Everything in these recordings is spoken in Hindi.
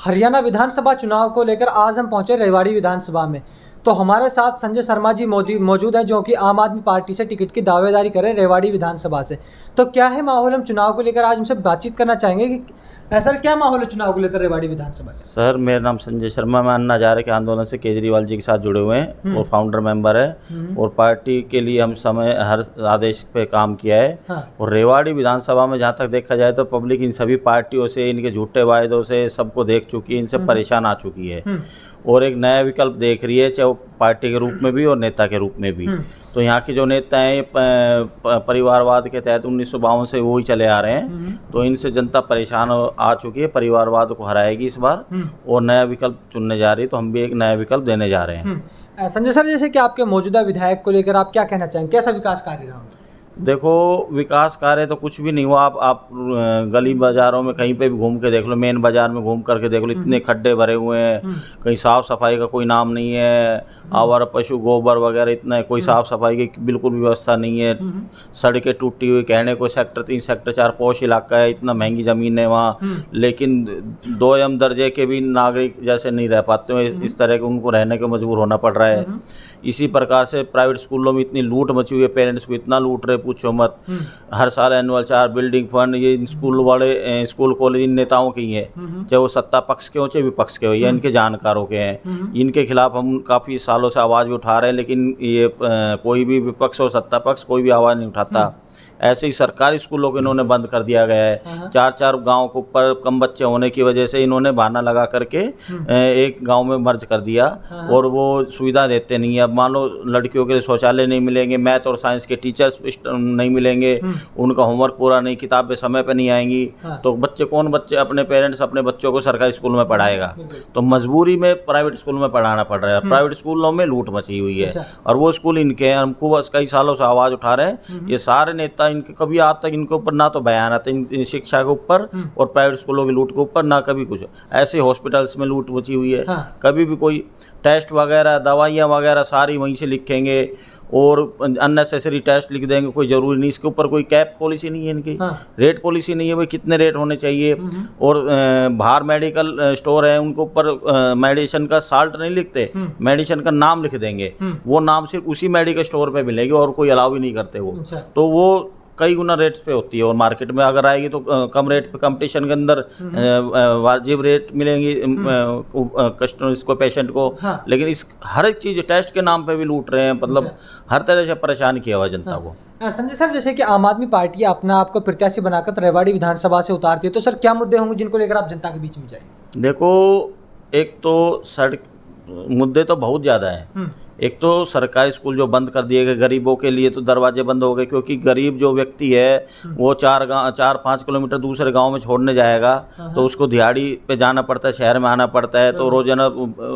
हरियाणा विधानसभा चुनाव को लेकर आज हम पहुंचे रेवाड़ी विधानसभा में। तो हमारे साथ संजय शर्मा जी मौजूद हैं, जो कि आम आदमी पार्टी से टिकट की दावेदारी कर रहे हैं रेवाड़ी विधानसभा से। तो क्या है माहौल, हम चुनाव को लेकर आज उनसे बातचीत करना चाहेंगे कि सर क्या माहौल है चुनाव को लेकर रेवाड़ी विधानसभा में। सर मेरा नाम संजय शर्मा, मैं अन्ना हजारे के आंदोलन से केजरीवाल जी के साथ जुड़े हुए हैं और फाउंडर मेंबर है और पार्टी के लिए हम समय हर आदेश पे काम किया है। हाँ। और रेवाड़ी विधानसभा में जहाँ तक देखा जाए तो पब्लिक इन सभी पार्टियों से, इनके झूठे वायदों से सबको देख चुकी है, इनसे परेशान आ चुकी है और एक नया विकल्प देख रही है, चाहे वो पार्टी के रूप में भी और नेता के रूप में भी। तो यहाँ के जो नेता हैं परिवारवाद के तहत 1952 से वो ही चले आ रहे हैं, तो इनसे जनता परेशान आ चुकी है। परिवारवाद को हराएगी इस बार और नया विकल्प चुनने जा रही है, तो हम भी एक नया विकल्प देने जा रहे हैं। संजय सर, जैसे कि आपके मौजूदा विधायक को लेकर आप क्या कहना चाहेंगे, कैसा विकास कार्य रहा? देखो, विकास कार्य तो कुछ भी नहीं हुआ। आप गली बाजारों में कहीं पे भी घूम के देख लो, मेन बाजार में घूम करके देख लो, इतने खड्डे भरे हुए हैं, कहीं साफ सफाई का कोई नाम नहीं है। आवारा पशु गोबर वगैरह इतना है, कोई साफ सफाई की बिल्कुल व्यवस्था नहीं है। सड़कें टूटी हुई, कहने को सेक्टर 3 सेक्टर 4 पॉश इलाका है, इतना महंगी ज़मीन है वहाँ, लेकिन 2M दर्जे के भी नागरिक जैसे नहीं रह पाते हैं। इस तरह के उनको रहने को मजबूर होना पड़ रहा है। इसी प्रकार से प्राइवेट स्कूलों में इतनी लूट मची हुई है, पेरेंट्स को इतना लूट रहे पूछो मत। हर साल एनुअल 4 बिल्डिंग फंड ये स्कूल वाले स्कूल कॉलेज इन नेताओं के ही है, चाहे वो सत्ता पक्ष के हो चाहे विपक्ष के हो, या इनके जानकारों के हैं। इनके खिलाफ हम काफ़ी सालों से आवाज़ भी उठा रहे हैं, लेकिन ये कोई भी विपक्ष और सत्ता पक्ष कोई भी आवाज़ नहीं उठाता। ऐसे ही सरकारी स्कूलों को इन्होंने बंद कर दिया गया है। 4-4 गांव के ऊपर कम बच्चे होने की वजह से इन्होंने बहाना लगा करके एक गांव में मर्ज कर दिया और वो सुविधा देते नहीं है। अब मान लो लड़कियों के लिए शौचालय नहीं मिलेंगे, मैथ और साइंस के टीचर्स नहीं मिलेंगे, उनका होमवर्क पूरा नहीं, किताबें समय पर नहीं आएंगी, तो बच्चे अपने पेरेंट्स अपने बच्चों को सरकारी स्कूल में पढ़ाएगा? तो मजबूरी में प्राइवेट स्कूल में पढ़ाना पड़ रहा है। प्राइवेट स्कूलों में लूट मची हुई है और वो स्कूल इनके हैं। हम खूब कई सालों से आवाज़ उठा रहे हैं। ये सारे नेता इनके कभी आज तक इनके ऊपर ना तो बयान आते इन शिक्षा के ऊपर और प्राइवेट स्कूलों की लूट के ऊपर, ना कभी कुछ। ऐसे हॉस्पिटल्स में लूट मची हुई है। कभी भी कोई टेस्ट वगैरह दवाइयाँ वगैरह सारी वहीं से लिखेंगे और अननेसेसरी टेस्ट लिख देंगे, कोई ज़रूरी नहीं। इसके ऊपर कोई कैप पॉलिसी नहीं है इनकी, रेट पॉलिसी नहीं है भाई कितने रेट होने चाहिए। और बाहर मेडिकल स्टोर है, उनके ऊपर मेडिसिन का साल्ट नहीं लिखते, मेडिसिन का नाम लिख देंगे। वो नाम सिर्फ उसी मेडिकल स्टोर पे मिलेगी और कोई अलाउ ही नहीं करते वो। तो वो कई गुना रेट्स पे होती है और मार्केट में अगर आएगी तो कम रेट पे कंपटीशन के अंदर वाजिब रेट मिलेंगी कस्टमर्स को, पेशेंट को। लेकिन इस हर एक चीज़ टेस्ट के नाम पे भी लूट रहे हैं, मतलब हर तरह से परेशान किया हुआ जनता को। संजय सर, जैसे कि आम आदमी पार्टी अपना आपको प्रत्याशी बनाकर रेवाड़ी विधानसभा से उतारती है, तो सर क्या मुद्दे होंगे जिनको लेकर आप जनता के बीच में जाएंगे? देखो, एक तो सड़क मुद्दे तो बहुत ज़्यादा हैं। एक तो सरकारी स्कूल जो बंद कर दिए गए, गरीबों के लिए तो दरवाजे बंद हो गए, क्योंकि गरीब जो व्यक्ति है वो 4-5 किलोमीटर दूसरे गांव में छोड़ने जाएगा तो उसको दिहाड़ी पे जाना पड़ता है, शहर में आना पड़ता है। तो रोजाना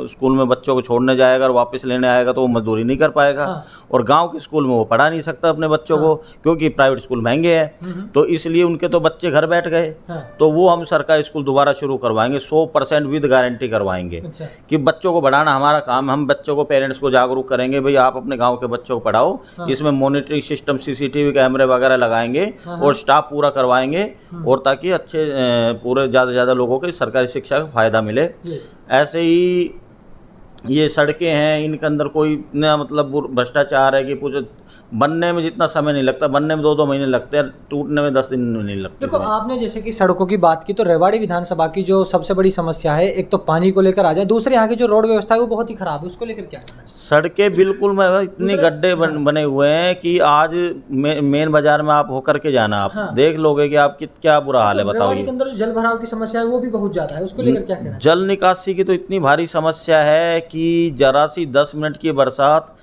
स्कूल में बच्चों को छोड़ने जाएगा और वापस लेने आएगा तो वो मजदूरी नहीं कर पाएगा। और गाँव के स्कूल में वो पढ़ा नहीं सकता अपने बच्चों को, क्योंकि प्राइवेट स्कूल महंगे हैं। तो इसलिए उनके तो बच्चे घर बैठ गए। तो वो हम सरकारी स्कूल दोबारा शुरू करवाएंगे, 100% विद गारंटी करवाएंगे कि बच्चों को बढ़ाना हमारा काम। हम बच्चों को, पेरेंट्स को जागरूक करेंगे, भाई आप अपने गांव के बच्चों को पढ़ाओ। इसमें मॉनिटरिंग सिस्टम, CCTV कैमरे वगैरह लगाएंगे और स्टाफ पूरा करवाएंगे, और ताकि अच्छे पूरे ज़्यादा से ज़्यादा लोगों को सरकारी शिक्षा का फ़ायदा मिले। ऐसे ही ये सड़कें हैं, इनके अंदर कोई इतना मतलब भ्रष्टाचार है कि कुछ बनने में जितना समय नहीं लगता, बनने में 2-2 महीने लगते हैं, टूटने में 10 दिन नहीं लगते। देखो, आपने जैसे कि सड़कों की बात की, तो रेवाड़ी विधानसभा की जो सबसे बड़ी समस्या है, एक तो पानी को लेकर आ जाए, दूसरे यहाँ की जो रोड व्यवस्था है वो बहुत ही खराब है, उसको लेकर क्या करना चाहिए? सड़कें बिल्कुल इतने गड्ढे बने हुए हैं कि आज मेन बाजार में आप होकर के जाना, आप देख लोगे कि आप क्या बुरा हाल है। बताओ, रेवाड़ी के अंदर जो जल भराव की समस्या है वो भी बहुत ज्यादा है, उसको लेकर क्या कहना? जल निकासी की तो इतनी भारी समस्या है कि जरा सी 10 मिनट की बरसात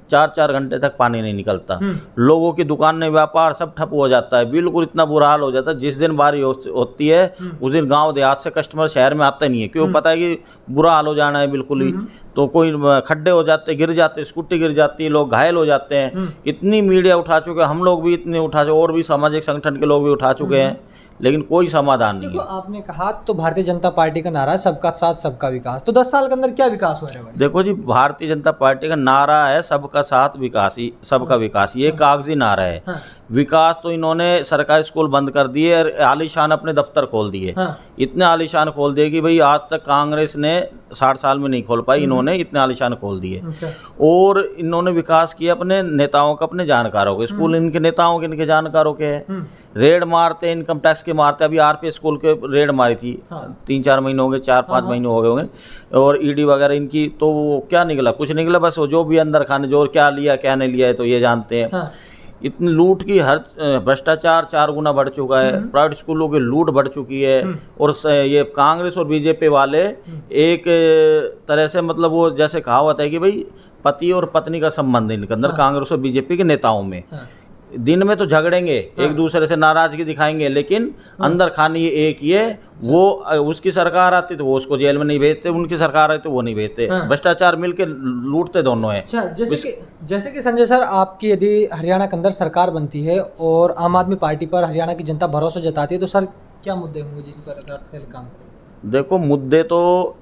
4-4 घंटे तक पानी नहीं निकलता। लोगों की दुकानें, व्यापार सब ठप हो जाता है, बिल्कुल इतना बुरा हाल हो जाता है। जिस दिन बारिश होती है उस दिन गांव देहात से कस्टमर शहर में आते नहीं है, क्यों? पता है कि बुरा हाल हो जाना है बिल्कुल ही। तो कोई खड्डे हो जाते, गिर जाते, स्कूटी गिर जाती है, लोग घायल हो जाते हैं। इतनी मीडिया उठा चुके, हम लोग भी इतने उठा चुके, और भी सामाजिक संगठन के लोग भी उठा चुके हैं, लेकिन कोई समाधान नहीं है। आपने कहा तो भारतीय जनता पार्टी का नारा है सबका साथ सबका विकास, तो 10 साल के अंदर क्या विकास हुआ है? देखो जी, भारतीय जनता पार्टी का नारा है सबका साथ विकास ही सबका विकास, ये कागजी नारा है। विकास तो इन्होंने सरकारी स्कूल बंद कर दिए और आलीशान अपने दफ्तर खोल दिए। हाँ। इतने आलीशान खोल दिए कि भाई आज तक कांग्रेस ने 60 साल में नहीं खोल पाई, इन्होंने इतने आलीशान खोल दिए। अच्छा। और इन्होंने विकास किया अपने नेताओं का, अपने जानकारों के। स्कूल इनके नेताओं के, इनके जानकारों के हैं। रेड मारते, इनकम टैक्स के मारते। अभी आरपीएस स्कूल के रेड मारी थी। हाँ। 3-4 महीने हो गए, 4-5 महीने हो गए होंगे। और ईडी वगैरह इनकी, तो वो क्या निकला? कुछ निकला। बस वो जो भी अंदर खाने, जो क्या लिया क्या नहीं लिया है तो ये जानते हैं। हाँ। इतनी लूट की, हर भ्रष्टाचार 4 गुना बढ़ चुका है। प्राइवेट स्कूलों की लूट बढ़ चुकी है। और ये कांग्रेस और बीजेपी वाले एक तरह से, मतलब वो जैसे कहावत है कि भाई पति और पत्नी का संबंध इनके अंदर, कांग्रेस और बीजेपी के नेताओं में। दिन में तो झगड़ेंगे, एक दूसरे से नाराजगी दिखाएंगे, लेकिन अंदर खानी एक ही है। वो उसकी सरकार आती तो वो उसको जेल में नहीं भेजते, उनकी सरकार आई तो वो नहीं भेजते। भ्रष्टाचार मिलके लूटते दोनों हैं। अच्छा, जैसे कि संजय सर, आपकी यदि हरियाणा के अंदर सरकार बनती है और आम आदमी पार्टी पर हरियाणा की जनता भरोसा जताती है, तो सर क्या मुद्दे होंगे जिन पर अगर काम करें? देखो, मुद्दे तो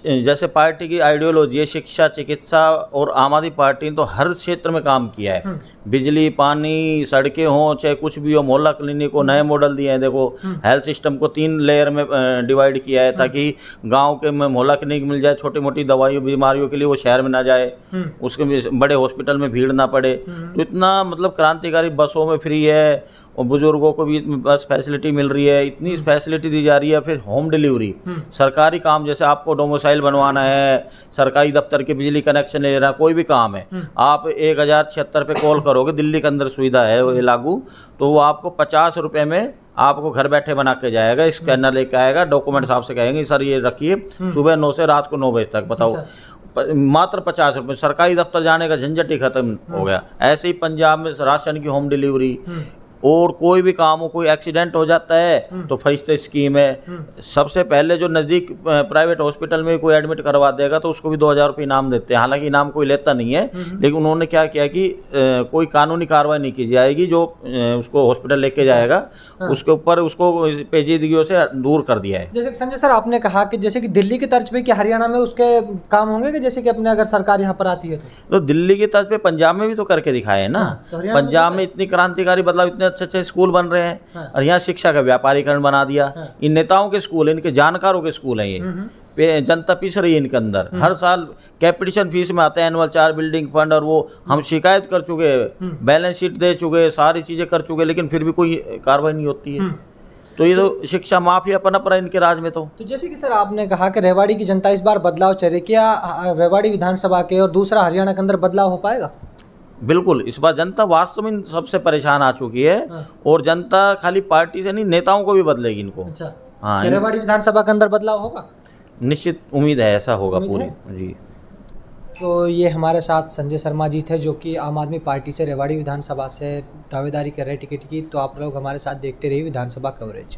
जैसे पार्टी की आइडियोलॉजी है, शिक्षा, चिकित्सा, और आम आदमी पार्टी ने तो हर क्षेत्र में काम किया है। बिजली, पानी, सड़कें हों, चाहे कुछ भी हो, मोहल्ला क्लिनिक को नए मॉडल दिए हैं। देखो, हेल्थ सिस्टम को 3 लेयर में डिवाइड किया है ताकि गांव के में मोहल्ला क्लिनिक मिल जाए, छोटी मोटी दवाइयों बीमारियों के लिए वो शहर में ना जाए, उसके बड़े हॉस्पिटल में भीड़ ना पड़े। तो इतना मतलब क्रांतिकारी, बसों में फ्री है, और बुजुर्गों को भी बस फैसिलिटी मिल रही है, इतनी फैसिलिटी दी जा रही है। फिर होम डिलीवरी, सरकारी काम, जैसे आपको डोमिसाइल बनवाना है, सरकारी दफ्तर के बिजली कनेक्शन लेना, कोई भी काम है, आप 1076 पे कॉल करोगे, दिल्ली के अंदर सुविधा है वो लागू, तो वो आपको 50 रुपये में आपको घर बैठे बना के जाएगा। स्कैनर लेके आएगा, डॉक्यूमेंट्स आपसे कहेंगे सर ये रखिए, सुबह 9 से रात को 9 बजे तक। बताओ, मात्र 50 रुपये, सरकारी दफ्तर जाने का झंझट ही खत्म हो गया। ऐसे ही पंजाब में राशन की होम डिलीवरी, और कोई भी काम हो, कोई एक्सीडेंट हो जाता है तो फरिश्ते स्कीम है। सबसे पहले जो नज़दीक प्राइवेट हॉस्पिटल में कोई एडमिट करवा देगा तो उसको भी 2000 रुपये इनाम देते हैं। हालांकि इनाम कोई लेता नहीं है, लेकिन उन्होंने क्या किया कि कोई कानूनी कार्रवाई नहीं की जाएगी। जो उसको हॉस्पिटल लेके जाएगा उसके ऊपर उसको पेचीदगियों से दूर कर दिया है। जैसे संजय सर, आपने कहा कि जैसे कि दिल्ली की तर्ज पे कि हरियाणा में उसके काम होंगे कि जैसे कि अपने अगर सरकार यहाँ पर आती है तो दिल्ली की तर्ज पे पंजाब में भी तो करके दिखाए है ना। तो पंजाब में इतनी क्रांतिकारी बदलाव, इतने अच्छे स्कूल बन रहे हैं। और यहाँ शिक्षा का व्यापारीकरण बना दिया। इन नेताओं के स्कूल, इनके जानकारों के स्कूल हैं ये। जनता पीस रही है इनके अंदर। हर साल कैपिटेशन फीस में आते हैं एनुअल 4 बिल्डिंग फंड, और वो हम शिकायत कर चुके, बैलेंस शीट दे चुके, सारी चीजें कर चुके, लेकिन फिर भी कोई कार्रवाई नहीं होती है। तो ये तो शिक्षा माफिया पनप रहा है इनके राज में। तो जैसे कि सर आपने कहा कि रेवाड़ी की जनता इस बार बदलाव चाह रही, क्या रेवाड़ी विधानसभा के और दूसरा हरियाणा के अंदर बदलाव हो पाएगा? बिल्कुल, इस बार जनता वास्तव में सबसे परेशान आ चुकी है। और जनता खाली पार्टी से नहीं, नेताओं को भी बदलेगी इनको। अच्छा, हाँ, रेवाड़ी विधानसभा के अंदर बदलाव होगा? निश्चित उम्मीद है, ऐसा होगा पूरी जी। तो ये हमारे साथ संजय शर्मा जी थे, जो कि आम आदमी पार्टी से रेवाड़ी विधानसभा से दावेदारी कर रहे टिकट की। तो आप लोग हमारे साथ देखते रहिए विधानसभा कवरेज।